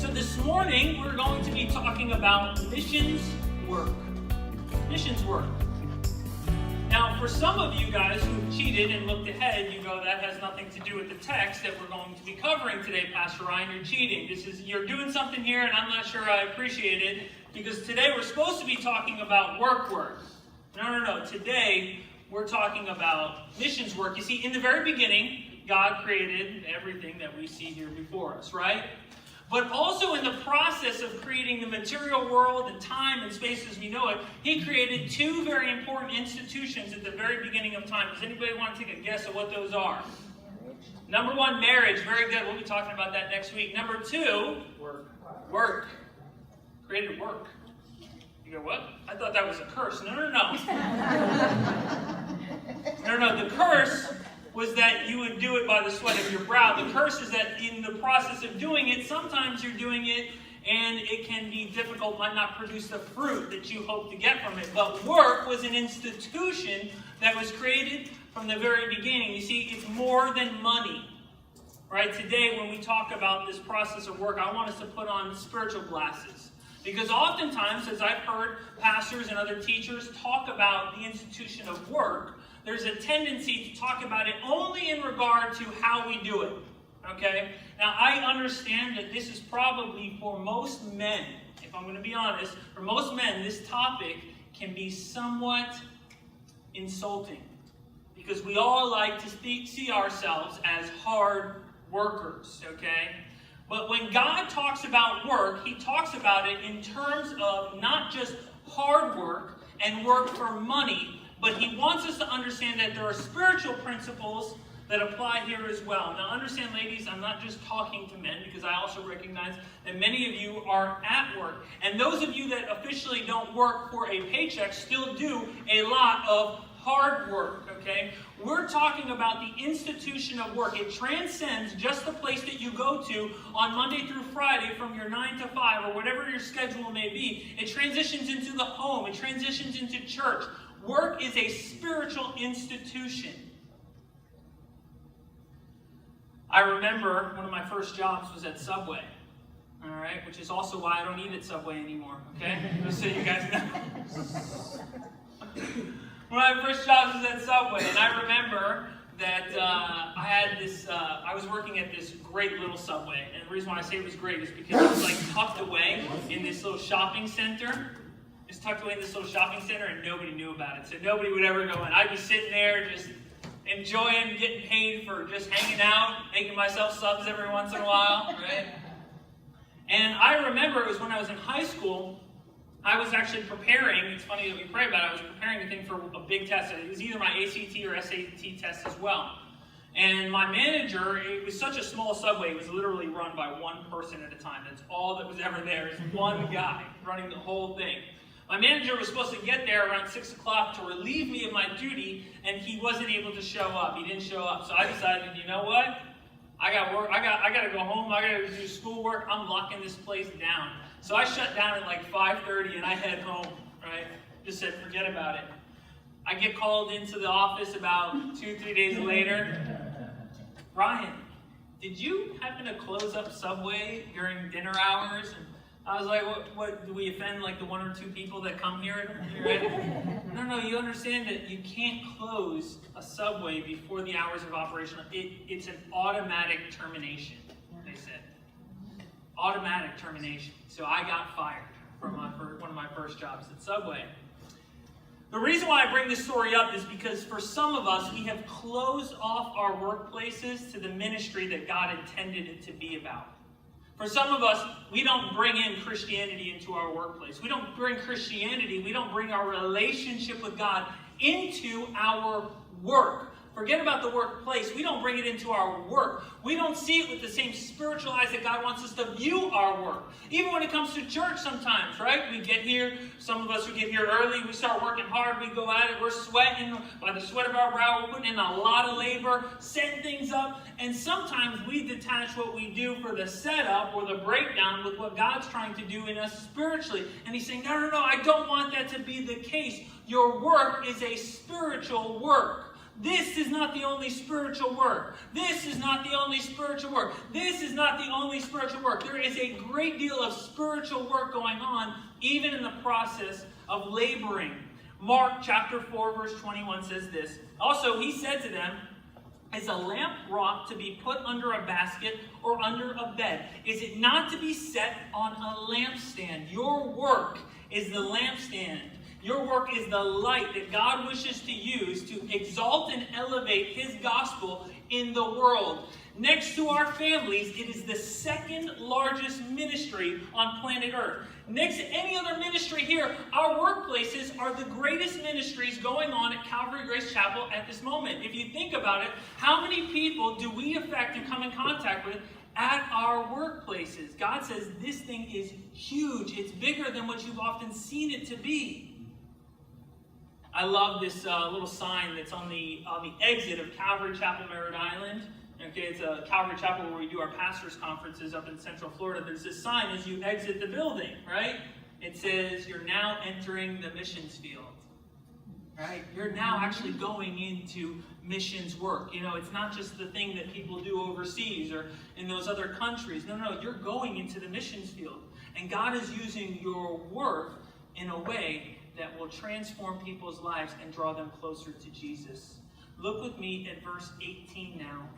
So this morning, we're going to be talking about missions work. Missions work. Now, for some of you guys who cheated and looked ahead, you go, that has nothing to do with the text that we're going to be covering today, Pastor Ryan. You're cheating. You're doing something here, and I'm not sure I appreciate it, because today we're supposed to be talking about work. No. Today, we're talking about missions work. You see, in the very beginning, God created everything that we see here before us, right? But also in the process of creating the material world and time and space as we know it, He created two very important institutions at the very beginning of time. Does anybody want to take a guess at what those are? Number one, marriage. Very good. We'll be talking about that next week. Number two, work. Created work. You go, what? I thought that was a curse. No. No. The curse was that you would do it by the sweat of your brow. The curse is that in the process of doing it, sometimes you're doing it and it can be difficult, might not produce the fruit that you hope to get from it. But work was an institution that was created from the very beginning. You see, it's more than money. Right? Today, when we talk about this process of work, I want us to put on spiritual glasses. Because oftentimes, as I've heard pastors and other teachers talk about the institution of work, there's a tendency to talk about it only in regard to how we do it. Okay? Now, I understand that this is probably for most men, if I'm going to be honest, for most men, this topic can be somewhat insulting. Because we all like to see ourselves as hard workers. Okay? But when God talks about work, He talks about it in terms of not just hard work and work for money, but He wants us to understand that there are spiritual principles that apply here as well. Now understand, ladies, I'm not just talking to men, because I also recognize that many of you are at work. And those of you that officially don't work for a paycheck still do a lot of hard work, okay? We're talking about the institution of work. It transcends just the place that you go to on Monday through Friday from your 9 to 5 or whatever your schedule may be. It transitions into the home. It transitions into church. Work is a spiritual institution. I remember one of my first jobs was at Subway, all right, which is also why I don't eat at Subway anymore, okay? Just so you guys know. One of my first jobs was at Subway, and I remember that I was working at this great little Subway, and the reason why I say it was great is because it was like tucked away in this little shopping center. It's tucked away in this little shopping center, and nobody knew about it. So nobody would ever go in. I'd be sitting there just enjoying getting paid for just hanging out, making myself subs every once in a while, right? And I remember it was when I was in high school, I was actually preparing, it's funny that we pray about it, I was preparing a thing for a big test. It was either my ACT or SAT test as well. And my manager, it was such a small Subway, it was literally run by one person at a time. That's all that was ever there, is one guy running the whole thing. My manager was supposed to get there around 6 o'clock to relieve me of my duty, and he wasn't able to show up. He didn't show up. So I decided, you know what? I got work. I got to go home. I got to do schoolwork. I'm locking this place down. So I shut down at like 5:30 and I head home, right? Just said, forget about it. I get called into the office about 2-3 days later. Ryan, did you happen to close up Subway during dinner hours? And I was like, what, do we offend like the 1 or 2 people that come here? Right? No, you understand that you can't close a Subway before the hours of operation. It's an automatic termination, they said. Automatic termination. So I got fired from one of my first jobs at Subway. The reason why I bring this story up is because for some of us, we have closed off our workplaces to the ministry that God intended it to be about. For some of us, we don't bring in Christianity into our workplace. We don't bring Christianity, we don't bring our relationship with God into our work. Forget about the workplace. We don't bring it into our work. We don't see it with the same spiritual eyes that God wants us to view our work. Even when it comes to church sometimes, right? We get here, some of us who get here early, we start working hard, we go at it, we're sweating by the sweat of our brow, we're putting in a lot of labor, setting things up, and sometimes we detach what we do for the setup or the breakdown with what God's trying to do in us spiritually. And He's saying, no, I don't want that to be the case. Your work is a spiritual work. This is not the only spiritual work. This is not the only spiritual work. This is not the only spiritual work. There is a great deal of spiritual work going on, even in the process of laboring. Mark chapter 4, verse 21 says this. Also, he said to them, is a lamp wrought to be put under a basket or under a bed? Is it not to be set on a lampstand? Your work is the lampstand. Your work is the light that God wishes to use to exalt and elevate his gospel in the world. Next to our families, it is the second largest ministry on planet Earth. Next to any other ministry here, our workplaces are the greatest ministries going on at Calvary Grace Chapel at this moment. If you think about it, how many people do we affect and come in contact with at our workplaces? God says this thing is huge. It's bigger than what you've often seen it to be. I love this little sign that's on the exit of Calvary Chapel, Merritt Island. Okay, it's a Calvary Chapel where we do our pastors' conferences up in Central Florida. There's this sign as you exit the building, right? It says, you're now entering the missions field. Right? You're now actually going into missions work. You know, it's not just the thing that people do overseas or in those other countries. No, you're going into the missions field. And God is using your work in a way that will transform people's lives and draw them closer to Jesus. Look with me at verse 18 now.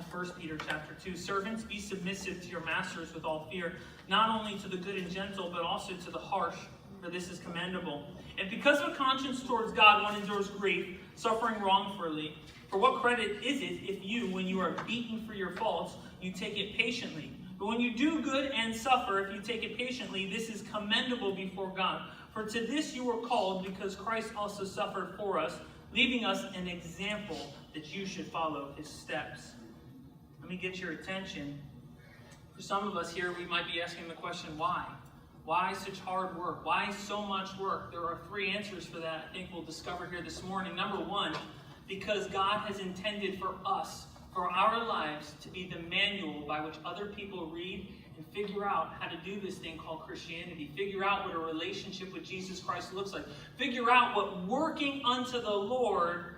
1 Peter chapter 2. Servants, be submissive to your masters with all fear, not only to the good and gentle, but also to the harsh, for this is commendable. And because of a conscience towards God, one endures grief, suffering wrongfully. For what credit is it if you, when you are beaten for your faults, you take it patiently? But when you do good and suffer, if you take it patiently, this is commendable before God. For to this you were called, because Christ also suffered for us, leaving us an example that you should follow his steps. Let me get your attention. For some of us here, we might be asking the question, why? Why such hard work? Why so much work? There are 3 answers for that I think we'll discover here this morning. Number 1, because God has intended for us, for our lives, to be the manual by which other people read and figure out how to do this thing called Christianity. Figure out what a relationship with Jesus Christ looks like. Figure out what working unto the Lord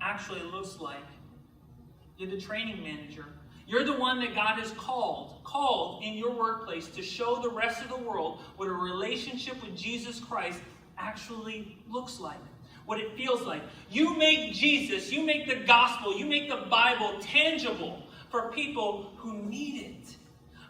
actually looks like. You're the training manager. You're the one that God has called in your workplace to show the rest of the world what a relationship with Jesus Christ actually looks like, what it feels like. You make Jesus, you make the gospel, you make the Bible tangible for people who need it.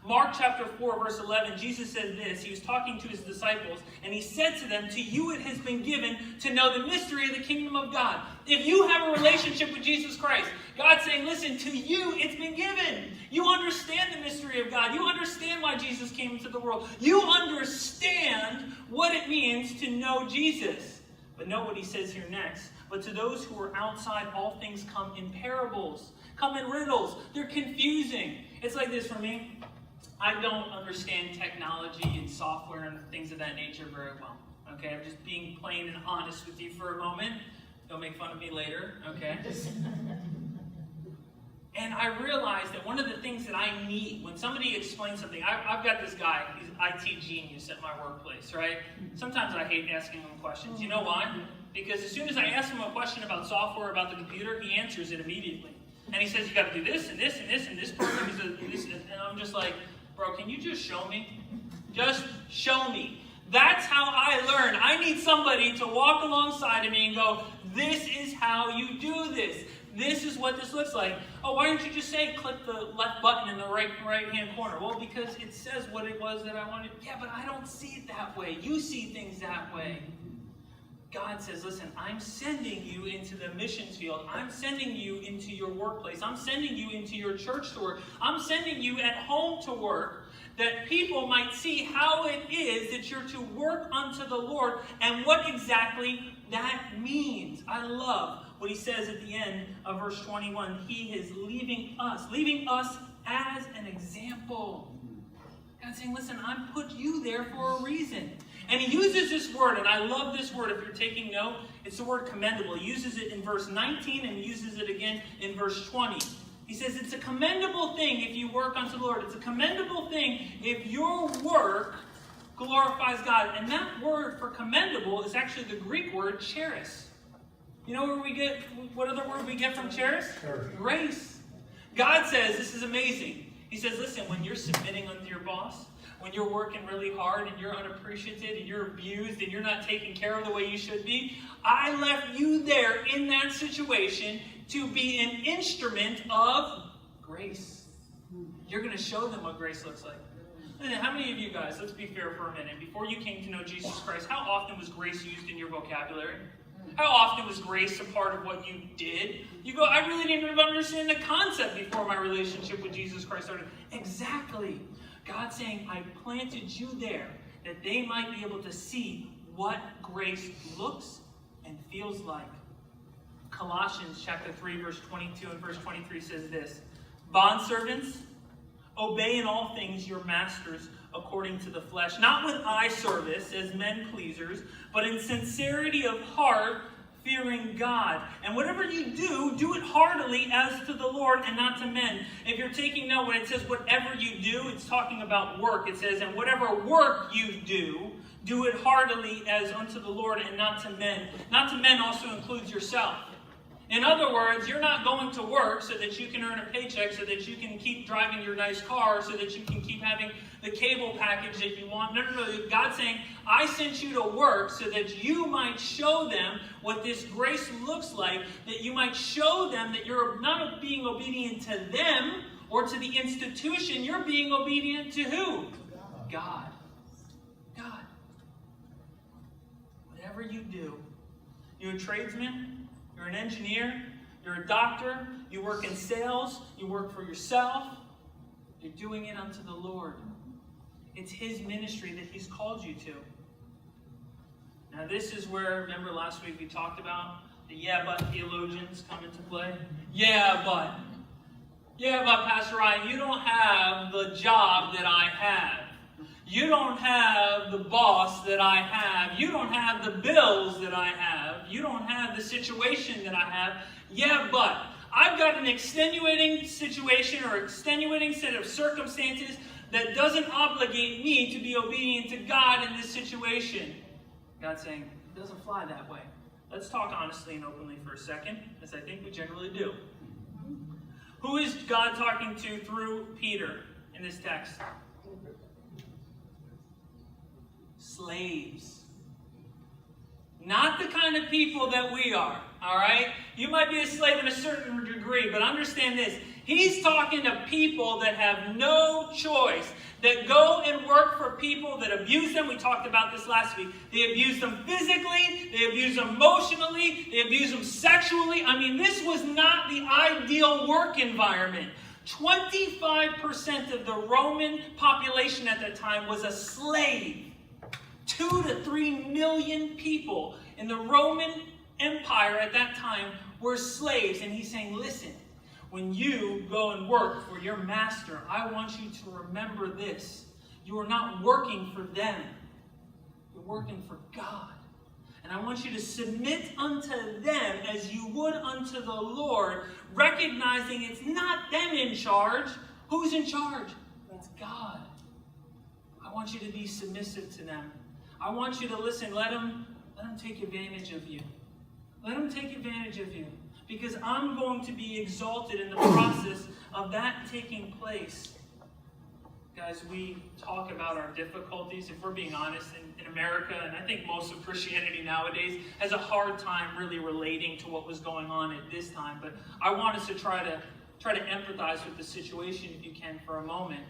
Mark chapter 4, verse 11, Jesus said this. He was talking to his disciples, and he said to them, to you it has been given to know the mystery of the kingdom of God. If you have a relationship with Jesus Christ, God's saying, listen, to you it's been given. You understand the mystery of God. You understand why Jesus came into the world. You understand what it means to know Jesus. But note what he says here next. But to those who are outside, all things come in parables, come in riddles. They're confusing. It's like this for me. I don't understand technology and software and things of that nature very well. Okay, I'm just being plain and honest with you for a moment. Don't make fun of me later, okay? And I realized that one of the things that I need, when somebody explains something, I've got this guy, he's an IT genius at my workplace, right? Sometimes I hate asking him questions. You know why? Because as soon as I ask him a question about software, about the computer, he answers it immediately. And he says, you got to do this and this and this and this program is this, and I'm just like, bro, can you just show me? Just show me. That's how I learn. I need somebody to walk alongside of me and go, this is how you do this. This is what this looks like. Oh, why don't you just say click the left button in the right-hand corner? Well, because it says what it was that I wanted. Yeah, but I don't see it that way. You see things that way. God says, listen, I'm sending you into the missions field. I'm sending you into your workplace. I'm sending you into your church to work. I'm sending you at home to work, that people might see how it is that you're to work unto the Lord and what exactly that means. I love what he says at the end of verse 21. He is leaving us as an example. God's saying, listen, I put you there for a reason. And he uses this word, and I love this word if you're taking note. It's the word commendable. He uses it in verse 19 and he uses it again in verse 20. He says it's a commendable thing if you work unto the Lord. It's a commendable thing if your work glorifies God. And that word for commendable is actually the Greek word charis. You know where we get, what other word we get from chairs? Grace. God says, this is amazing. He says, listen, when you're submitting unto your boss, when you're working really hard and you're unappreciated and you're abused and you're not taken care of the way you should be, I left you there in that situation to be an instrument of grace. You're going to show them what grace looks like. And how many of you guys, let's be fair for a minute, before you came to know Jesus Christ, how often was grace used in your vocabulary? How often was grace a part of what you did? You go, I really didn't even understand the concept before my relationship with Jesus Christ started. Exactly. God's saying, I planted you there that they might be able to see what grace looks and feels like. Colossians chapter 3, verse 22 and verse 23 says this, Bondservants, obey in all things your masters according to the flesh, not with eye service as men pleasers, but in sincerity of heart, fearing God. And whatever you do, do it heartily as to the Lord and not to men. If you're taking note, when it says whatever you do, it's talking about work. It says, and whatever work you do it heartily as unto the Lord and not to men. Not to men also includes yourself. In other words, you're not going to work so that you can earn a paycheck, so that you can keep driving your nice car, so that you can keep having the cable package that you want. No. God's saying, I sent you to work so that you might show them what this grace looks like, that you might show them that you're not being obedient to them or to the institution. You're being obedient to who? God. God. Whatever you do, you're a tradesman, you're an engineer, you're a doctor, you work in sales, you work for yourself, you're doing it unto the Lord. It's His ministry that He's called you to. Now this is where, remember last week we talked about the yeah but theologians come into play? Yeah but Pastor Ryan, you don't have the job that I have. You don't have the boss that I have. You don't have the bills that I have. You don't have the situation that I have. Yeah, but I've got an extenuating situation or extenuating set of circumstances that doesn't obligate me to be obedient to God in this situation. God's saying, it doesn't fly that way. Let's talk honestly and openly for a second, as I think we generally do. Who is God talking to through Peter in this text? Slaves. Not the kind of people that we are, all right? You might be a slave in a certain degree, but understand this. He's talking to people that have no choice, that go and work for people that abuse them. We talked about this last week. They abuse them physically, they abuse them emotionally, they abuse them sexually. I mean, this was not the ideal work environment. 25% of the Roman population at that time was a slave. 2 to 3 million people in the Roman Empire at that time were slaves. And he's saying, listen, when you go and work for your master, I want you to remember this. You are not working for them. You're working for God. And I want you to submit unto them as you would unto the Lord, recognizing it's not them in charge. Who's in charge? It's God. I want you to be submissive to them. I want you to listen. Let them take advantage of you. Let them take advantage of you. Because I'm going to be exalted in the process of that taking place. Guys, we talk about our difficulties. If we're being honest, in America, and I think most of Christianity nowadays, has a hard time really relating to what was going on at this time. But I want us to try to empathize with the situation, if you can, for a moment.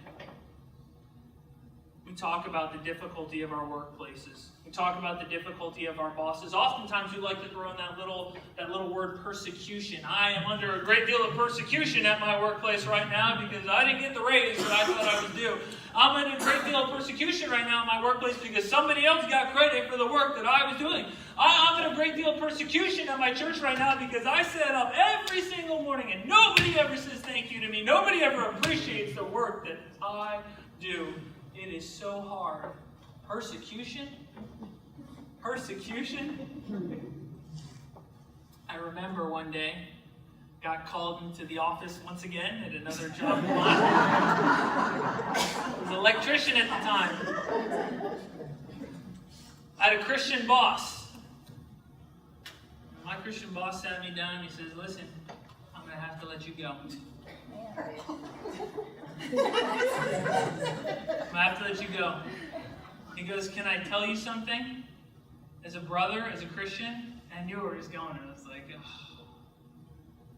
We talk about the difficulty of our workplaces. We talk about the difficulty of our bosses. Oftentimes we like to throw in that little word persecution. I am under a great deal of persecution at my workplace right now because I didn't get the raise that I thought I was due. I'm under a great deal of persecution right now in my workplace because somebody else got credit for the work that I was doing. I'm in a great deal of persecution at my church right now because I set up every single morning and nobody ever says thank you to me. Nobody ever appreciates the work that I do. It is so hard. Persecution? I remember one day, got called into the office once again at another job. I was an electrician at the time. I had a Christian boss. my Christian boss sat me down and he says, listen, I'm going to have to let you go. I'm going to have to let you go. He goes, can I tell you something? As a brother, as a Christian, I knew where he was going. And I was like, oh.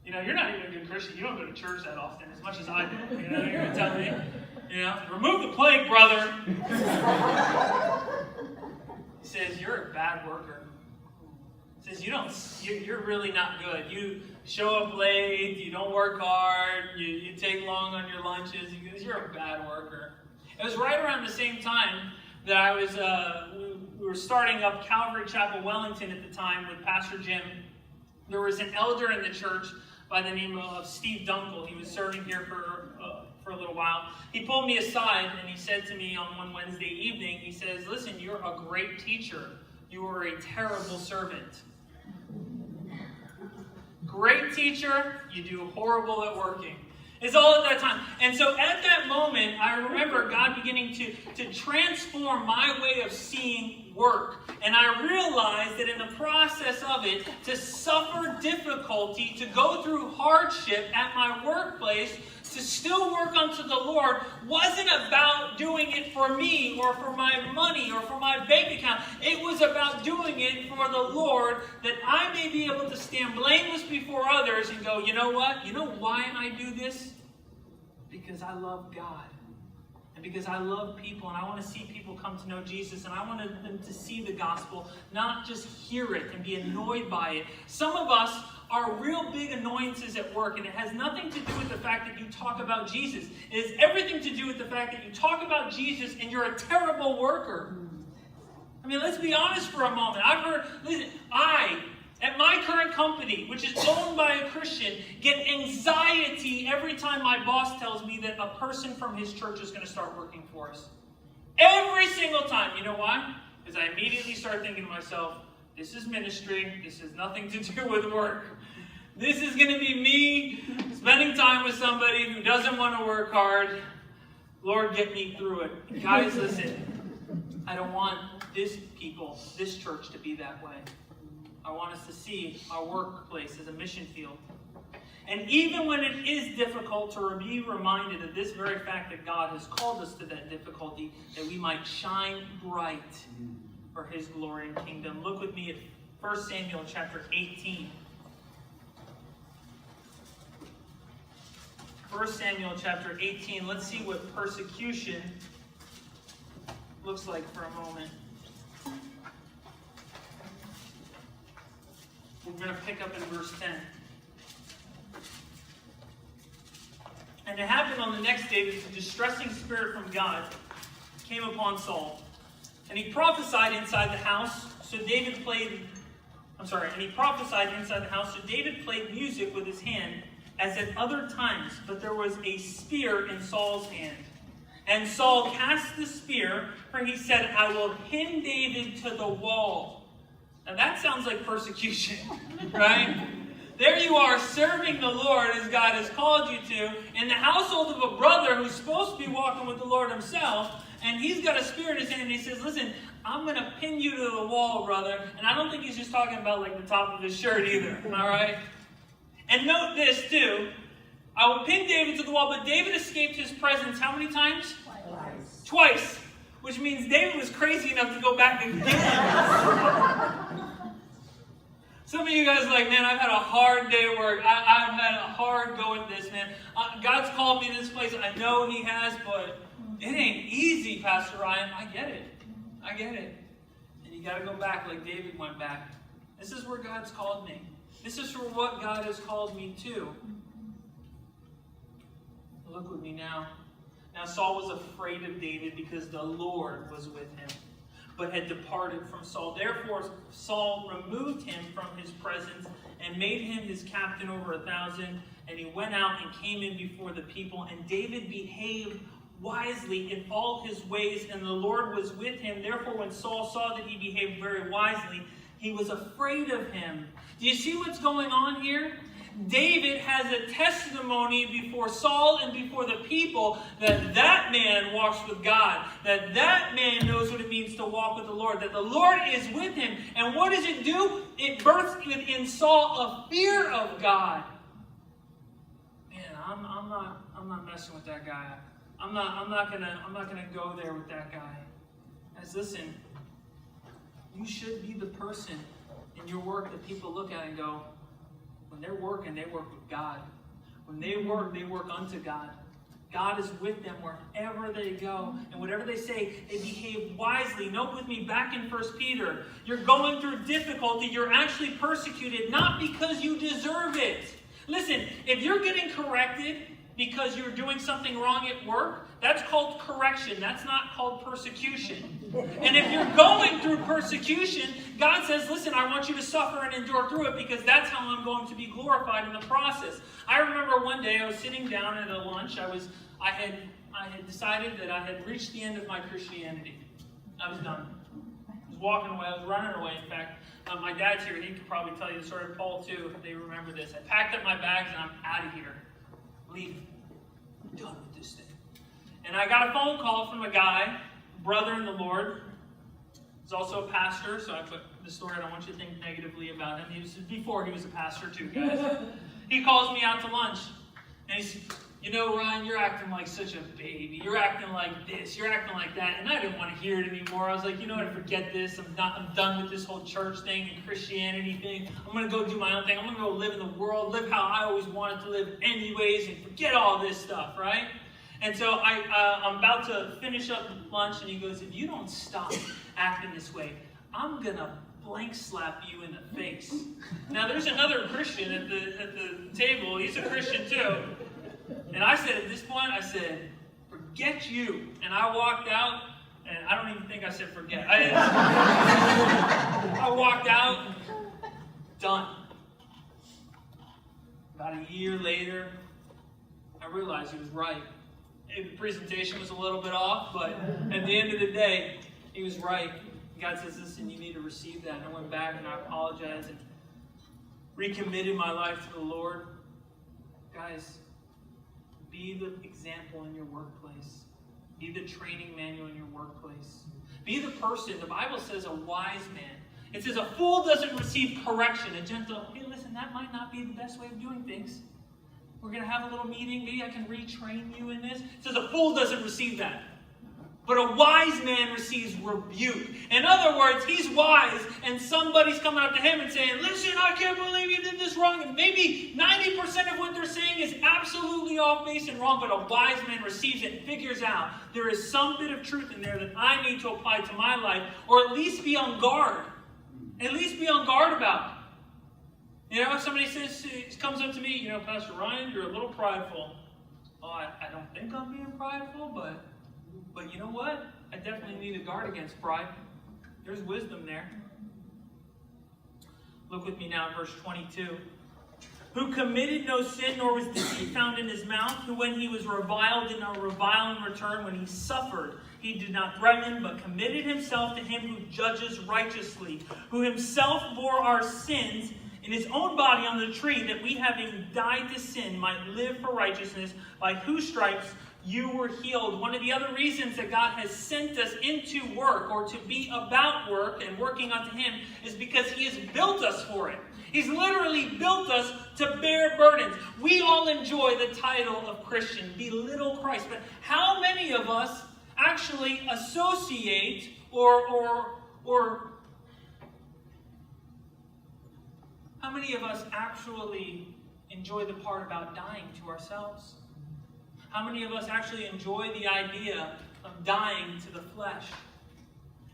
You know, you're not even a good Christian. You don't go to church that often, as much as I do. You know, you're going to tell me, you know, remove the plague, brother. He says, you're a bad worker. He says, you're really not good. You show up late, you don't work hard, you take long on your lunches. He goes, you're a bad worker. It was right around the same time that I was, we were starting up Calvary Chapel, Wellington at the time with Pastor Jim. There was an elder in the church by the name of Steve Dunkel. He was serving here for a little while. He pulled me aside and he said to me on one Wednesday evening, he says, listen, you're a great teacher. You are a terrible servant. Great teacher, you do horrible at working. It's all at that time. And so at that moment, I remember God beginning to transform my way of seeing work. And I realized that in the process of it, to suffer difficulty, to go through hardship at my workplace, to still work unto the Lord, wasn't about doing it for me or for my money or for my bank account. It was about doing it for the Lord, that I may be able to stand blameless before others and go, you know what? You know why I do this? Because I love God. And because I love people, and I want to see people come to know Jesus, and I want them to see the gospel, not just hear it and be annoyed by it. Some of us are real big annoyances at work, and it has nothing to do with the fact that you talk about Jesus. It has everything to do with the fact that you talk about Jesus and you're a terrible worker. I mean, let's be honest for a moment. I've heard, listen, at my current company, which is owned by a Christian, get anxiety every time my boss tells me that a person from his church is going to start working for us. Every single time. You know why? Because I immediately start thinking to myself, this is ministry. This has nothing to do with work. This is going to be me spending time with somebody who doesn't want to work hard. Lord, get me through it. Guys, listen. I don't want this church to be that way. I want us to see our workplace as a mission field. And even when it is difficult, to be reminded of this very fact that God has called us to that difficulty, that we might shine bright for His glory and kingdom. Look with me at 1 Samuel chapter 18. 1 Samuel chapter 18. Let's see what persecution looks like for a moment. We're going to pick up in verse 10. And it happened on the next day that the distressing spirit from God came upon Saul. And he prophesied inside the house, so David played music with his hand, as at other times, but there was a spear in Saul's hand. And Saul cast the spear, for he said, I will pin David to the wall. Now that sounds like persecution, right? There you are serving the Lord as God has called you to, in the household of a brother who's supposed to be walking with the Lord himself, and he's got a spear in his hand, and he says, listen, I'm going to pin you to the wall, brother. And I don't think he's just talking about like the top of his shirt either, all right? And note this too, I will pin David to the wall, but David escaped his presence how many times? Twice. Which means David was crazy enough to go back again. Some of you guys are like, man, I've had a hard day at work. I've had a hard go at this, man. God's called me to this place. I know He has, but it ain't easy, Pastor Ryan. I get it. And you got to go back like David went back. This is where God's called me. This is for what God has called me to. Look with me now. Now Saul was afraid of David because the Lord was with him, but had departed from Saul. Therefore Saul removed him from his presence and made him his captain over 1,000. And he went out and came in before the people. And David behaved wisely in all his ways, and the Lord was with him. Therefore when Saul saw that he behaved very wisely, he was afraid of him. Do you see what's going on here? David has a testimony before Saul and before the people that that man walks with God, that that man knows what it means to walk with the Lord, that the Lord is with him. And what does it do? It births within Saul a fear of God. Man, I'm not messing with that guy. I'm not gonna go there with that guy. Guys, listen, you should be the person in your work that people look at and go, when they're working, they work with God. When they work unto God. God is with them wherever they go. And whatever they say, they behave wisely. Note with me back in 1 Peter. You're going through difficulty. You're actually persecuted, not because you deserve it. Listen, if you're getting corrected because you're doing something wrong at work, that's called correction. That's not called persecution. And if you're going through persecution, God says, listen, I want you to suffer and endure through it because that's how I'm going to be glorified in the process. I remember one day I was sitting down at a lunch. I had decided that I had reached the end of my Christianity. I was done. I was walking away. I was running away, in fact. My dad's here. He could probably tell you the story. Paul, too, if they remember this. I packed up my bags and I'm out of here. Leaving. I'm done with this thing. And I got a phone call from a guy, brother in the Lord. He's also a pastor, so I put the story. I don't want you to think negatively about him. Before he was a pastor too, guys. He calls me out to lunch. And he says, you know, Ryan, you're acting like such a baby. You're acting like this. You're acting like that. And I didn't want to hear it anymore. I was like, you know what, forget this. I'm done with this whole church thing and Christianity thing. I'm going to go do my own thing. I'm going to go live in the world, live how I always wanted to live anyways, and forget all this stuff, right? And so I'm about to finish up lunch, and he goes, if you don't stop acting this way, I'm going to blank slap you in the face. Now, there's another Christian at the table. He's a Christian too. And I said, at this point, I said, forget you. And I walked out, and I don't even think I said forget. I walked out, done. About a year later, I realized he was right. The presentation was a little bit off, but at the end of the day, he was right. God says, listen, you need to receive that. And I went back and I apologized and recommitted my life to the Lord. Guys, be the example in your workplace. Be the training manual in your workplace. Be the person, the Bible says, a wise man. It says a fool doesn't receive correction. A gentle, hey, listen, that might not be the best way of doing things. We're going to have a little meeting. Maybe I can retrain you in this. It says a fool doesn't receive that. But a wise man receives rebuke. In other words, he's wise, and somebody's coming up to him and saying, listen, I can't believe you did this wrong. And maybe 90% of what they're saying is absolutely off base and wrong, but a wise man receives it and figures out there is some bit of truth in there that I need to apply to my life, or at least be on guard. At least be on guard about. You know, if somebody comes up to me, you know, Pastor Ryan, you're a little prideful. Oh, I don't think I'm being prideful, but you know what? I definitely need to guard against pride. There's wisdom there. Look with me now at verse 22. Who committed no sin, nor was deceit found in his mouth, who when he was reviled did not revile in return, when he suffered he did not threaten, but committed himself to him who judges righteously, who himself bore our sins in his own body on the tree, that we, having died to sin, might live for righteousness, by whose stripes you were healed. One of the other reasons that God has sent us into work, or to be about work and working unto him, is because he has built us for it. He's literally built us to bear burdens. We all enjoy the title of Christian, belittle Christ. But how many of us actually associate or how many of us actually enjoy the part about dying to ourselves? How many of us actually enjoy the idea of dying to the flesh?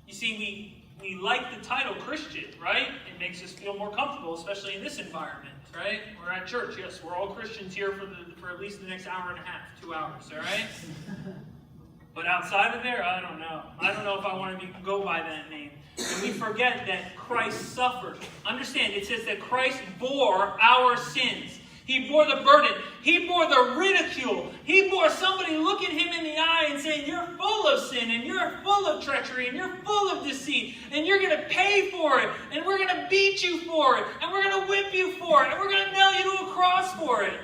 You see, we like the title Christian, right? It makes us feel more comfortable, especially in this environment, right? We're at church, yes, we're all Christians here for at least the next hour and a half, 2 hours, all right? But outside of there, I don't know. I don't know if I want to go by that name. And we forget that Christ suffered. Understand, it says that Christ bore our sins. He bore the burden. He bore the ridicule. He bore somebody looking him in the eye and saying, you're full full of sin, and you're full of treachery, and you're full of deceit, and you're going to pay for it, and we're going to beat you for it, and we're going to whip you for it, and we're going to nail you to a cross for it.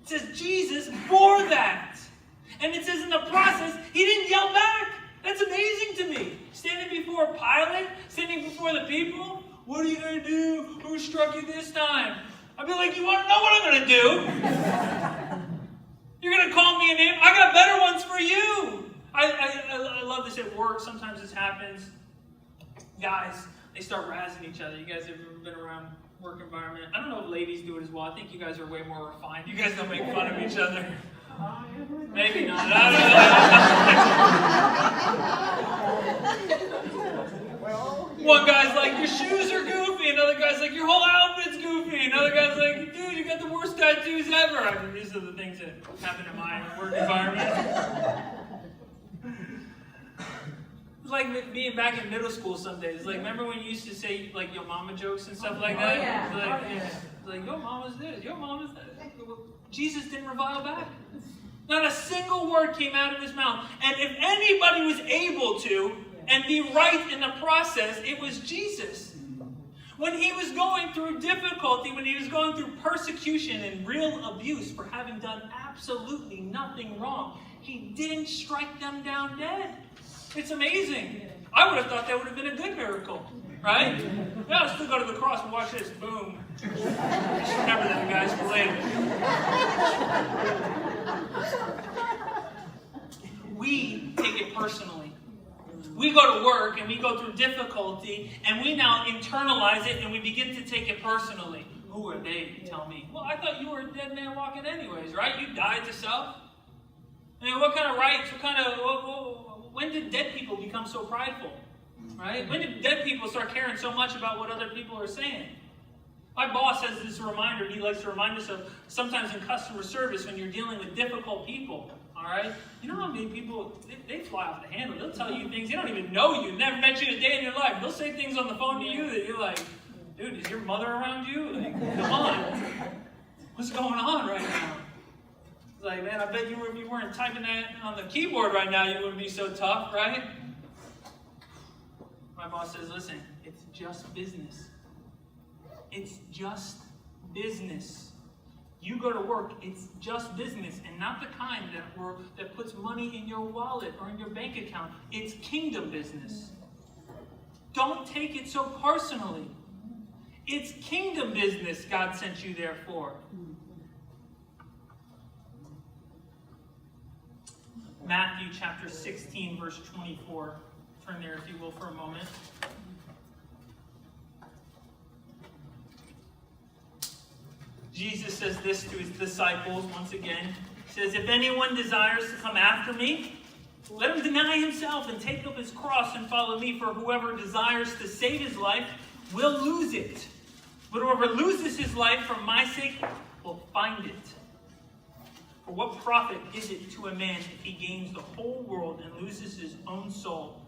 It says Jesus bore that. And it says in the process, he didn't yell back. That's amazing to me. Standing before Pilate, standing before the people, what are you going to do? Who struck you this time? I'd be like, you want to know what I'm going to do? You're going to call me a name? I got better ones for you. I love this at work. Sometimes this happens. Guys, they start razzing each other. You guys ever been around work environment? I don't know if ladies do it as well. I think you guys are way more refined. You guys don't make fun of each other. Maybe not. I don't know. One guy's like, your shoes are goofy. Another guy's like, your whole outfit's goofy. Another guy's like, dude, you got the worst tattoos ever. I mean, these are the things that happen in my work environment. It's like being back in middle school some days. Like, remember when you used to say, like, your mama jokes and stuff like that? Like, your mama's this, your mama's that. Jesus didn't revile back. Not a single word came out of his mouth. And if anybody was able to and be right in the process, it was Jesus. When he was going through difficulty, when he was going through persecution and real abuse for having done absolutely nothing wrong, he didn't strike them down dead. It's amazing. I would have thought that would have been a good miracle, right? Yeah, I'll still go to the cross and watch this. Boom. Just remember that, guys, for later. We take it personally. We go to work and we go through difficulty and we now internalize it and we begin to take it personally. Who are they to tell me? Well, I thought you were a dead man walking anyways, right? You died to self. I mean, what kind of rights, when did dead people become so prideful? Right? When did dead people start caring so much about what other people are saying? My boss has this reminder he likes to remind us of sometimes in customer service when you're dealing with difficult people. All right? You know how many people, they fly off the handle. They'll tell you things. They don't even know you. Never met you a day in your life. They'll say things on the phone to you that you're like, dude, is your mother around you? Like, come on. What's going on right now? It's like, man, I bet if you weren't typing that on the keyboard right now, you wouldn't be so tough, right? My boss says, listen, it's just business. It's just business. You go to work, it's just business, and not the kind that puts money in your wallet or in your bank account. It's kingdom business. Don't take it so personally. It's kingdom business God sent you there for. Matthew chapter 16, verse 24. Turn there, if you will, for a moment. Jesus says this to his disciples once again. He says, if anyone desires to come after me, let him deny himself and take up his cross and follow me. For whoever desires to save his life will lose it. But whoever loses his life for my sake will find it. For what profit is it to a man if he gains the whole world and loses his own soul?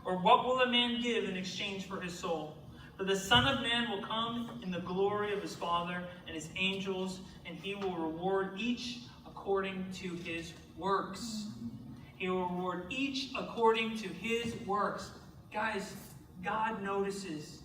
Or what will a man give in exchange for his soul? For the Son of Man will come in the glory of his Father and his angels, and he will reward each according to his works. He will reward each according to his works. Guys, God notices.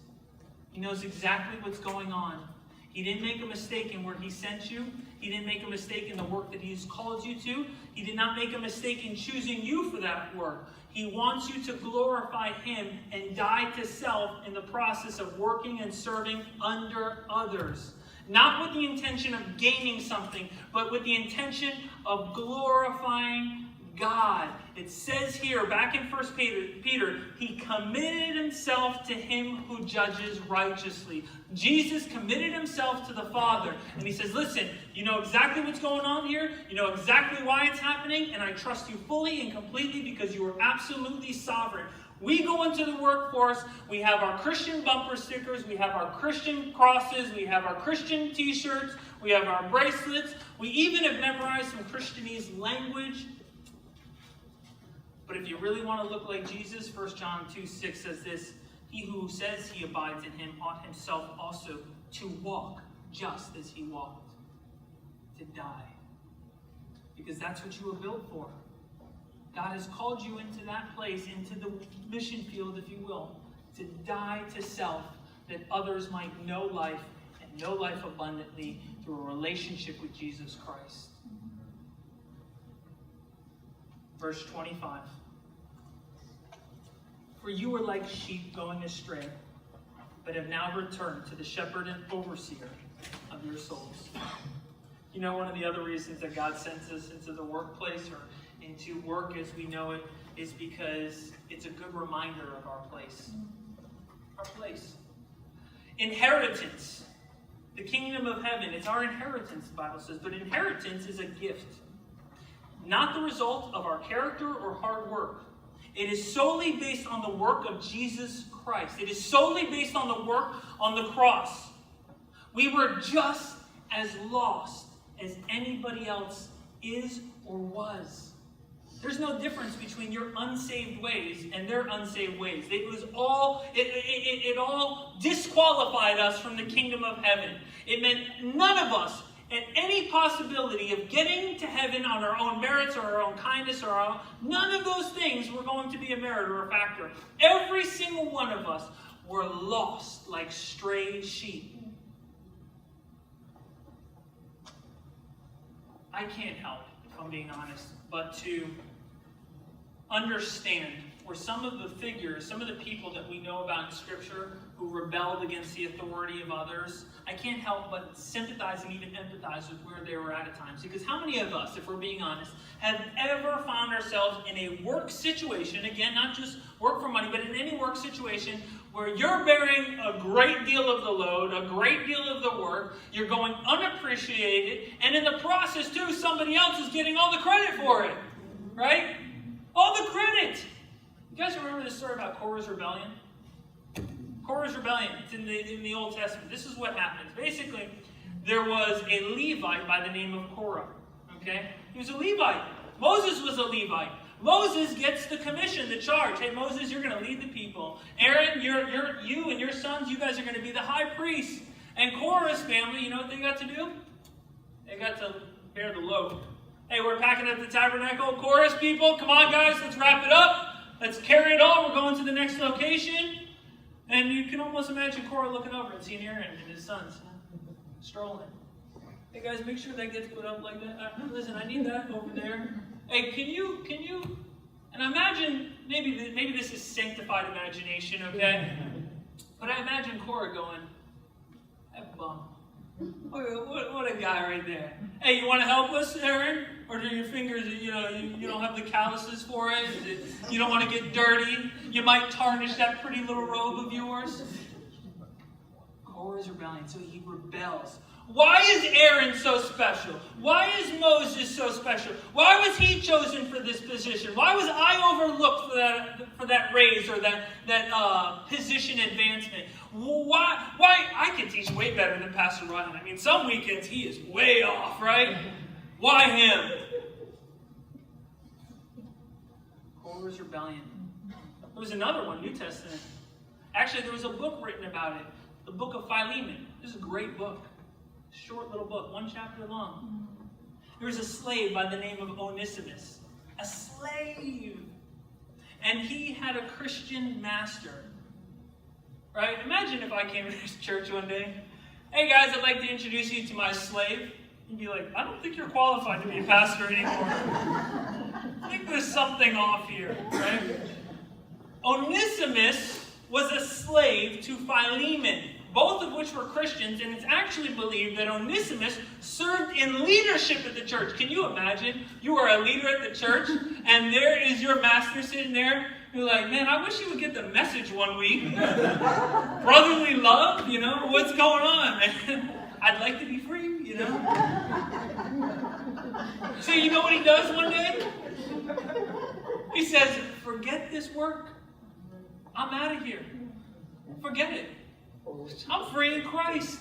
He knows exactly what's going on. He didn't make a mistake in where he sent you. He didn't make a mistake in the work that he's called you to. He did not make a mistake in choosing you for that work. He wants you to glorify him and die to self in the process of working and serving under others. Not with the intention of gaining something, but with the intention of glorifying God. It says here, back in 1 Peter, he committed himself to him who judges righteously. Jesus committed himself to the Father. And he says, listen, you know exactly what's going on here. You know exactly why it's happening. And I trust you fully and completely because you are absolutely sovereign. We go into the workforce. We have our Christian bumper stickers. We have our Christian crosses. We have our Christian t-shirts. We have our bracelets. We even have memorized some Christianese language. But if you really want to look like Jesus, 1 John 2:6 says this, he who says he abides in him ought himself also to walk just as he walked, to die. Because that's what you were built for. God has called you into that place, into the mission field, if you will, to die to self, that others might know life and know life abundantly through a relationship with Jesus Christ. Verse 25. For you were like sheep going astray, but have now returned to the shepherd and overseer of your souls. You know, one of the other reasons that God sends us into the workplace or into work as we know it is because it's a good reminder of our place. Our place. Inheritance. The kingdom of heaven. It's our inheritance, the Bible says. But inheritance is a gift. Not the result of our character or hard work. It is solely based on the work of Jesus Christ. It is solely based on the work on the cross. We were just as lost as anybody else is or was. There's no difference between your unsaved ways and their unsaved ways. It all disqualified us from the kingdom of heaven. It meant none of us had any possibility of getting to heaven on our own merits or our own kindness or our own. None of those things were going to be a merit or a factor. Every single one of us were lost like stray sheep. I can't help, if I'm being honest, but to understand where some of the figures, some of the people that we know about in Scripture who rebelled against the authority of others, I can't help but sympathize and even empathize with where they were at times. Because how many of us, if we're being honest, have ever found ourselves in a work situation, again, not just work for money, but in any work situation where you're bearing a great deal of the load, a great deal of the work, you're going unappreciated, and in the process, too, somebody else is getting all the credit for it, right? All the credit. You guys remember this story about Korah's rebellion? Korah's rebellion, it's in the Old Testament. This is what happens. Basically, there was a Levite by the name of Korah. Okay? He was a Levite. Moses was a Levite. Moses gets the commission, the charge. Hey, Moses, you're going to lead the people. Aaron, you and your sons, you guys are going to be the high priest. And Korah's family, you know what they got to do? They got to bear the load. Hey, we're packing up the tabernacle. Korah's people, come on, guys, let's wrap it up. Let's carry it on. We're going to the next location. And you can almost imagine Korah looking over and seeing Aaron and his sons strolling. Hey, guys, make sure that gets put up like that. Listen, I need that over there. Hey, can you? And imagine, maybe this is sanctified imagination, okay? But I imagine Korah going, that bum. What a guy right there. Hey, you want to help us, Aaron? Or do your fingers, you don't have the calluses for it? You don't want to get dirty? You might tarnish that pretty little robe of yours? Korah's rebellion, so he rebels. Why is Aaron so special? Why is Moses so special? Why was he chosen for this position? Why was I overlooked for that raise or that position advancement? Why? I can teach way better than Pastor Ryan. I mean, some weekends he is way off, right? Why him? Korah's rebellion. There was another one, New Testament. Actually, there was a book written about it. The book of Philemon. This is a great book. Short little book, 1 chapter long. There was a slave by the name of Onesimus. A slave. And he had a Christian master. Right? Imagine if I came to this church one day. Hey guys, I'd like to introduce you to my slave. You'd be like, I don't think you're qualified to be a pastor anymore. I think there's something off here. Right? Onesimus was a slave to Philemon, both of which were Christians, and it's actually believed that Onesimus served in leadership at the church. Can you imagine? You are a leader at the church, and there is your master sitting there. You're like, man, I wish you would get the message one week. Brotherly love, what's going on, man? I'd like to be free, So you know what he does one day? He says, forget this work. I'm out of here. Forget it. I'm free in Christ.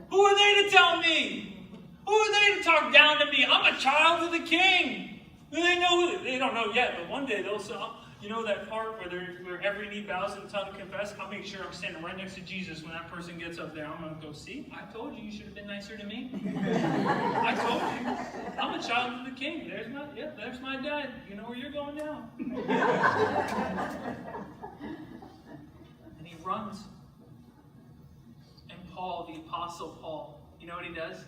Who are they to tell me? Who are they to talk down to me? I'm a child of the King. Do they know who? They don't know yet, but one day they'll say, You know that part where every knee bows and tongue confess? I'll make sure I'm standing right next to Jesus when that person gets up there. I'm going to go, see, I told you should have been nicer to me. I told you. I'm a child of the King. There's my dad. You know where you're going now. And he runs. And Paul, the Apostle Paul, you know what he does?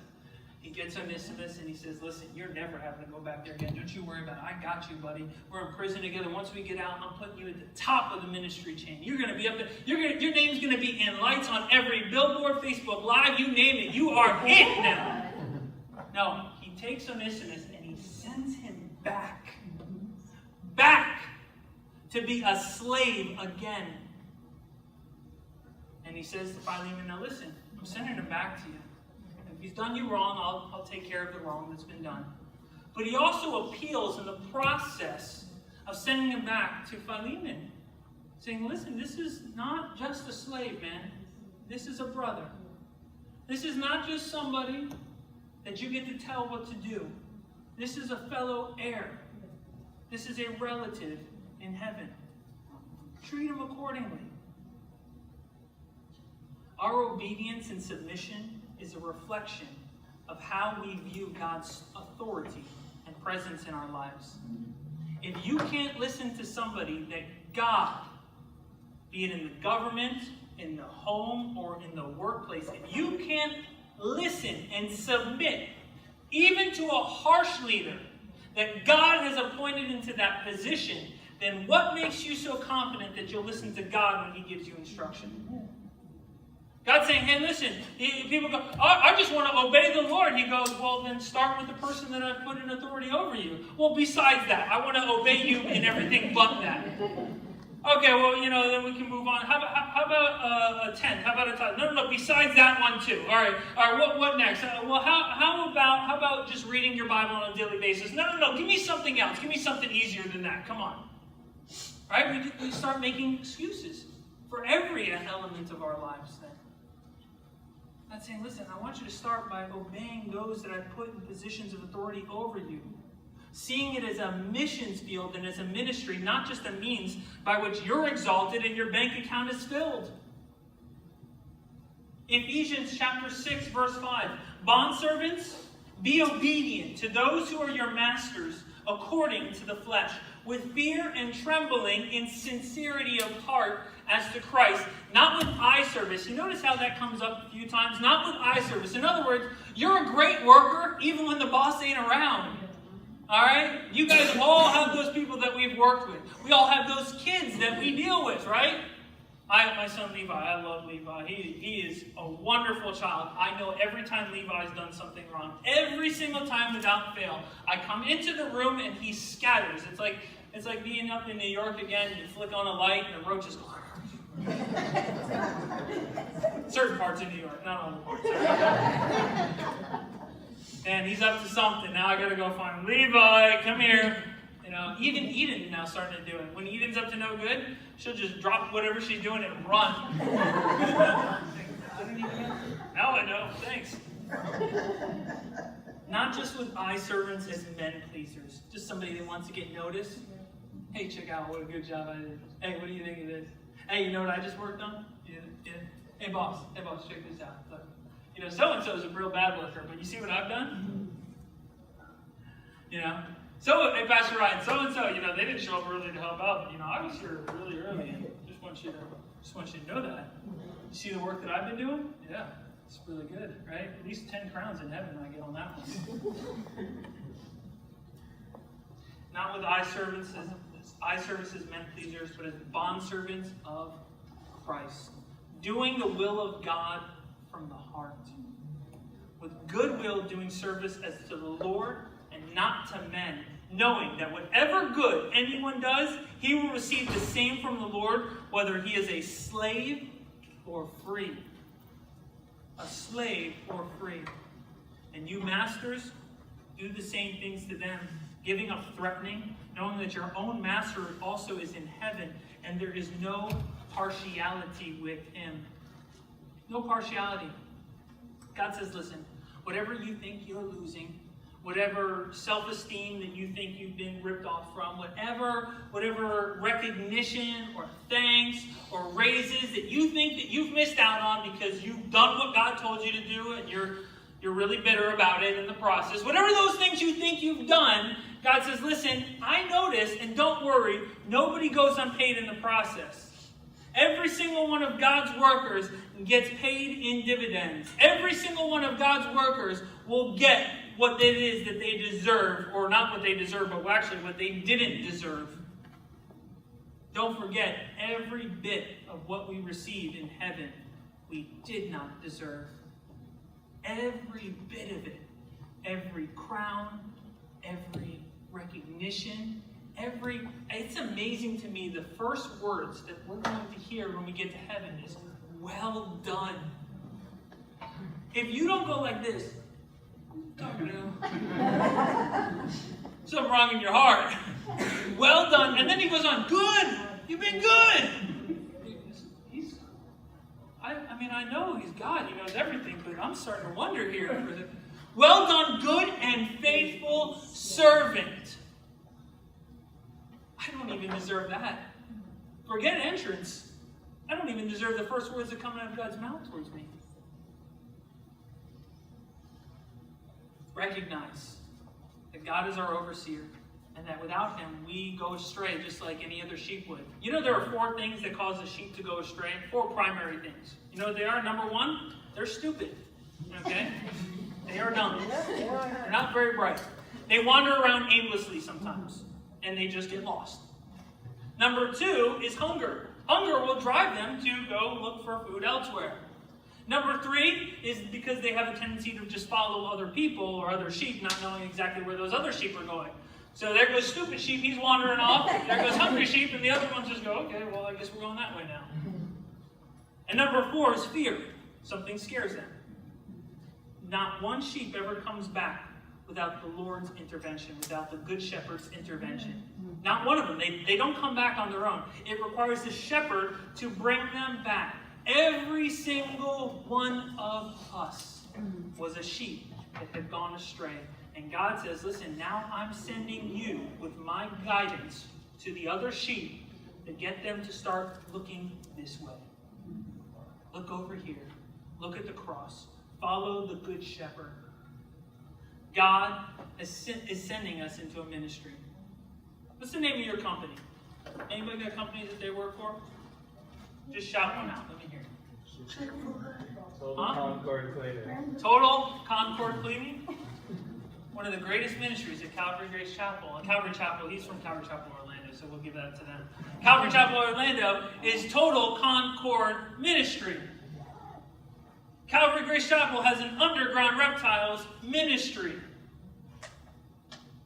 He gets Onesimus and he says, listen, you're never having to go back there again. Don't you worry about it. I got you, buddy. We're in prison together. Once we get out, I'm putting you at the top of the ministry chain. You're going to be up there. Your name's going to be in lights on every billboard, Facebook Live, you name it. You are it now. No, he takes Onesimus and he sends him back. Back to be a slave again. And he says to Philemon, now listen, I'm sending him back to you. If he's done you wrong, I'll take care of the wrong that's been done. But he also appeals in the process of sending him back to Philemon, saying, listen, this is not just a slave, man. This is a brother. This is not just somebody that you get to tell what to do. This is a fellow heir. This is a relative in heaven. Treat him accordingly. Our obedience and submission is a reflection of how we view God's authority and presence in our lives. If you can't listen to somebody that God, be it in the government, in the home, or in the workplace, if you can't listen and submit even to a harsh leader that God has appointed into that position, then what makes you so confident that you'll listen to God when he gives you instruction? God's saying, hey, listen, people go, oh, I just want to obey the Lord. He goes, well, then start with the person that I've put in authority over you. Well, besides that, I want to obey you in everything but that. Okay, well, then we can move on. How about a 10? How about a 10? No, besides that one too. All right, what next? Well, how about just reading your Bible on a daily basis? No, give me something else. Give me something easier than that. Come on. Right? We start making excuses for every element of our lives then. God's saying, listen, I want you to start by obeying those that I put in positions of authority over you. Seeing it as a missions field and as a ministry, not just a means by which you're exalted and your bank account is filled. Ephesians chapter 6, verse 5. Bondservants, be obedient to those who are your masters according to the flesh, with fear and trembling in sincerity of heart as to Christ, not with eye service. You notice how that comes up a few times? Not with eye service. In other words, you're a great worker even when the boss ain't around. All right? You guys all have those people that we've worked with. We all have those kids that we deal with, right? My son Levi, I love Levi. He is a wonderful child. I know every time Levi's done something wrong. Every single time without fail. I come into the room and he scatters. It's like being up in New York again. You flick on a light and the roaches go. Certain parts of New York, not all the parts. And he's up to something. Now I gotta go find Levi. Come here. Even Eden now starting to do it. When Eden's up to no good, she'll just drop whatever she's doing and run. Now I know. Thanks. Not just with eye servants as men pleasers. Just somebody that wants to get noticed. Hey, check out what a good job I did. Hey, what do you think of this? Hey, you know what I just worked on? Yeah. Hey, boss, check this out. Look. So-and-so is a real bad worker, but you see what I've done? So, hey, Pastor Ryan, so-and-so, they didn't show up early to help out, but, I was here really early, and just want you to know that. You see the work that I've been doing? Yeah, it's really good, right? At least 10 crowns in heaven I get on that one. Not with eye services men pleasers, but as bondservants of Christ. Doing the will of God from the heart. With goodwill doing service as to the Lord and not to men, knowing that whatever good anyone does, he will receive the same from the Lord, whether he is a slave or free. A slave or free. And you masters, do the same things to them, giving up threatening, knowing that your own master also is in heaven, and there is no partiality with him. No partiality. God says, listen, whatever you think you're losing, whatever self-esteem that you think you've been ripped off from, whatever recognition or thanks or raises that you think that you've missed out on because you've done what God told you to do and you're really bitter about it in the process. Whatever those things you think you've done, God says, listen, I notice, and don't worry, nobody goes unpaid in the process. Every single one of God's workers gets paid in dividends. Every single one of God's workers will get what it is that they deserve, or not what they deserve, but actually what they didn't deserve. Don't forget, every bit of what we receive in heaven, we did not deserve. Every bit of it, every crown, every recognition, it's amazing to me the first words that we're going to hear when we get to heaven is, well done. If you don't go like this, something wrong in your heart. Well done. And then he goes on, good. You've been good. I know he's God. He knows everything, but I'm starting to wonder here. Well done, good and faithful servant. I don't even deserve that. Forget entrance. I don't even deserve the first words that come out of God's mouth towards me. Recognize that God is our overseer and that without him we go astray just like any other sheep would. You know there are 4 things that cause a sheep to go astray? 4 primary things. You know what they are? Number 1, they're stupid. Okay? They are dumb. They're not very bright. They wander around aimlessly sometimes and they just get lost. Number 2 is hunger. Hunger will drive them to go look for food elsewhere. Number 3 is because they have a tendency to just follow other people or other sheep, not knowing exactly where those other sheep are going. So there goes stupid sheep, he's wandering off. There goes hungry sheep, and the other ones just go, okay, well, I guess we're going that way now. And number 4 is fear. Something scares them. Not one sheep ever comes back without the Lord's intervention, without the Good Shepherd's intervention. Not one of them. They don't come back on their own. It requires the shepherd to bring them back. Every single one of us was a sheep that had gone astray. And God says, listen, now I'm sending you with my guidance to the other sheep to get them to start looking this way. Look over here. Look at the cross. Follow the Good Shepherd. God is sending us into a ministry. What's the name of your company? Anybody got companies that they work for? Just shout one out. Let me hear it. Total Concord Cleaning. Total Concord Cleaning? One of the greatest ministries at Calvary Grace Chapel. And Calvary Chapel, he's from Calvary Chapel, Orlando, so we'll give that to them. Calvary Chapel, Orlando is Total Concord Ministry. Calvary Grace Chapel has an underground reptiles ministry.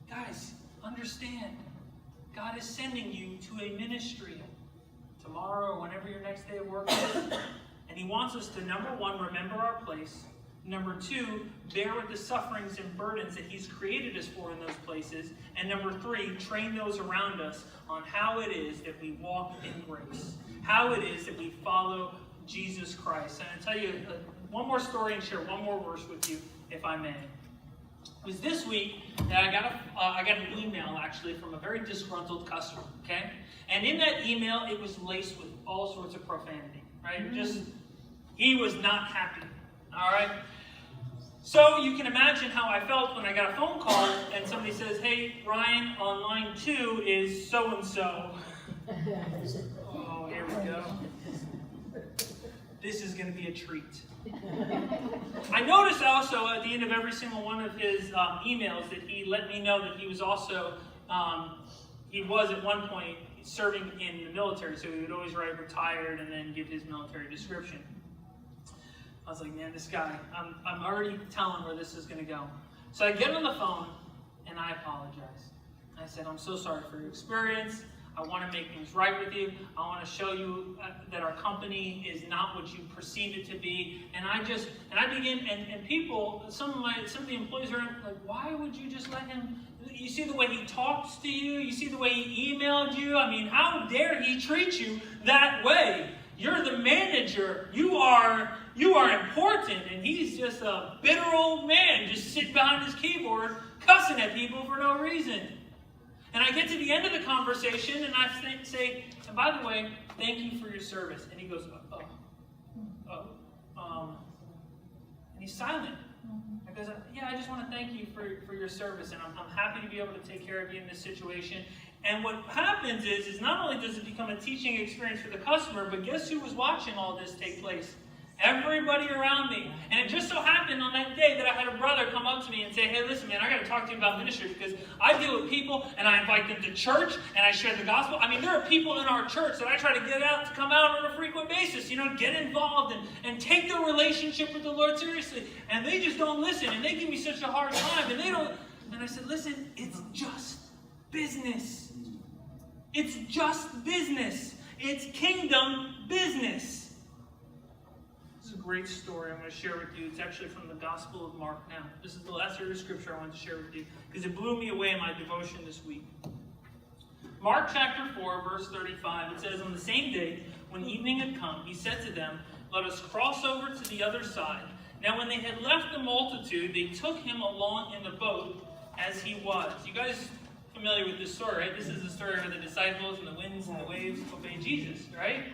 Guys, understand. God is sending you to a ministry tomorrow or whenever your next day of work is. And he wants us to, number 1, remember our place. Number 2, bear with the sufferings and burdens that he's created us for in those places. And number 3, train those around us on how it is that we walk in grace. How it is that we follow Jesus Christ. And I'll tell you one more story and share one more verse with you, if I may. It was this week that I got an email, actually, from a very disgruntled customer, okay? And in that email, it was laced with all sorts of profanity, right? He was not happy, all right? So you can imagine how I felt when I got a phone call and somebody says, hey, Ryan, on line 2 is so-and-so. Oh, here we go. This is going to be a treat. I noticed also at the end of every single one of his emails that he let me know that he was also, he was at one point serving in the military, so he would always write retired and then give his military description. I was like, man, this guy, I'm already telling where this is going to go. So I get on the phone and I apologize. I said, I'm so sorry for your experience. I want to make things right with you. I want to show you that our company is not what you perceive it to be. And I begin, and people, some of the employees are like, why would you just let him? You see the way he talks to you. You see the way he emailed you. I mean, how dare he treat you that way? You're the manager. You are important, and he's just a bitter old man just sitting behind his keyboard cussing at people for no reason. And I get to the end of the conversation and I say, and by the way, thank you for your service. And he goes, and he's silent. I goes, yeah, I just want to thank you for your service, and I'm happy to be able to take care of you in this situation. And what happens is not only does it become a teaching experience for the customer, but guess who was watching all this take place? Everybody around me. And it just so happened on that day that I had a brother come up to me and say, hey, listen, man, I got to talk to you about ministry, because I deal with people and I invite them to church and I share the gospel. I mean, there are people in our church that I try to come out on a frequent basis, get involved and take their relationship with the Lord seriously. And they just don't listen, and they give me such a hard time, and they don't. And I said, listen, it's just business. It's just business. It's kingdom business. This is a great story I'm going to share with you. It's actually from the Gospel of Mark now. This is the last area of Scripture I want to share with you, because it blew me away in my devotion this week. Mark chapter 4, verse 35, it says, on the same day, when evening had come, he said to them, let us cross over to the other side. Now when they had left the multitude, they took him along in the boat as he was. You guys familiar with this story, right? This is the story where the disciples and the winds and the waves obey Jesus, right?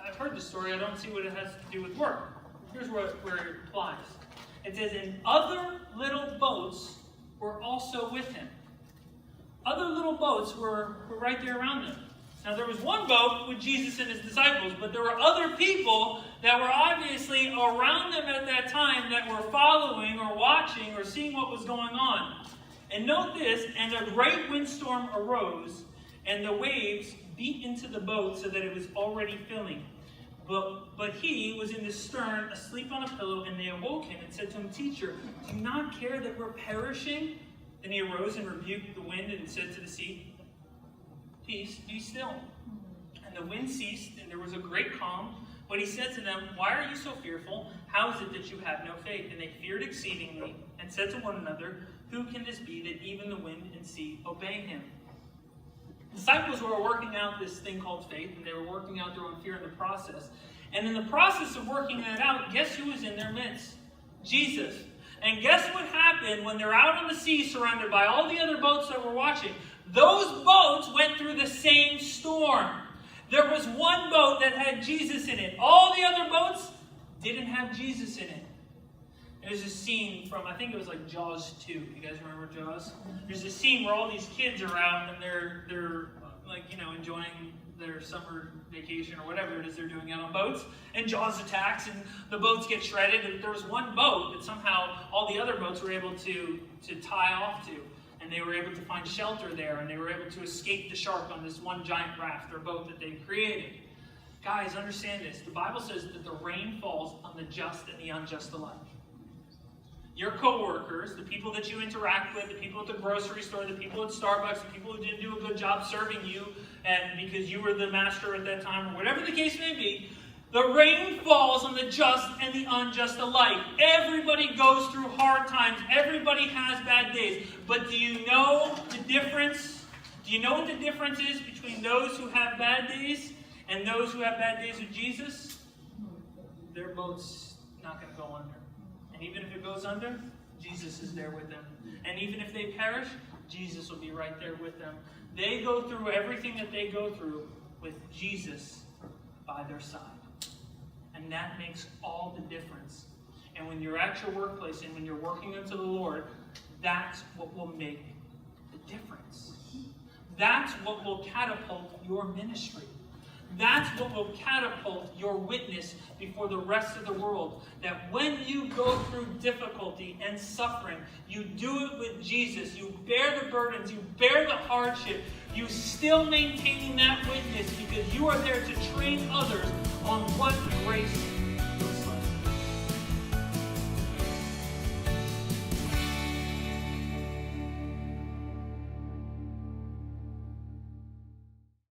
I've heard the story. I don't see what it has to do with work. Here's where it applies. It says, and other little boats were also with him. Other little boats were right there around them. Now, there was one boat with Jesus and his disciples, but there were other people that were obviously around them at that time that were following or watching or seeing what was going on. And note this, and a great windstorm arose, and the waves beat into the boat so that it was already filling. But he was in the stern, asleep on a pillow, and they awoke him and said to him, teacher, do you not care that we're perishing? Then he arose and rebuked the wind and said to the sea, peace, be still. And the wind ceased, and there was a great calm. But he said to them, why are you so fearful? How is it that you have no faith? And they feared exceedingly, and said to one another, who can this be that even the wind and sea obey him? The disciples were working out this thing called faith, and they were working out their own fear in the process. And in the process of working that out, guess who was in their midst? Jesus. And guess what happened when they're out on the sea surrounded by all the other boats that were watching? Those boats went through the same storm. There was one boat that had Jesus in it. All the other boats didn't have Jesus in it. There's a scene from, I think it was like Jaws 2. You guys remember Jaws? There's a scene where all these kids are out and they're like, enjoying their summer vacation or whatever it is they're doing out on boats. And Jaws attacks and the boats get shredded. And there was one boat that somehow all the other boats were able to tie off to. And they were able to find shelter there. And they were able to escape the shark on this one giant raft or boat that they created. Guys, understand this. The Bible says that the rain falls on the just and the unjust alike. Your coworkers, the people that you interact with, the people at the grocery store, the people at Starbucks, the people who didn't do a good job serving you and because you were the master at that time, or whatever the case may be, the rain falls on the just and the unjust alike. Everybody goes through hard times. Everybody has bad days. But do you know the difference? Do you know what the difference is between those who have bad days and those who have bad days with Jesus? Their boat's not going to go under. And even if it goes under, Jesus is there with them. And even if they perish, Jesus will be right there with them. They go through everything that they go through with Jesus by their side. And that makes all the difference. And when you're at your workplace and when you're working unto the Lord, that's what will make the difference. That's what will catapult your ministry. That's what will catapult your witness before the rest of the world. That when you go through difficulty and suffering, you do it with Jesus. You bear the burdens. You bear the hardship. You still maintaining that witness because you are there to train others on what grace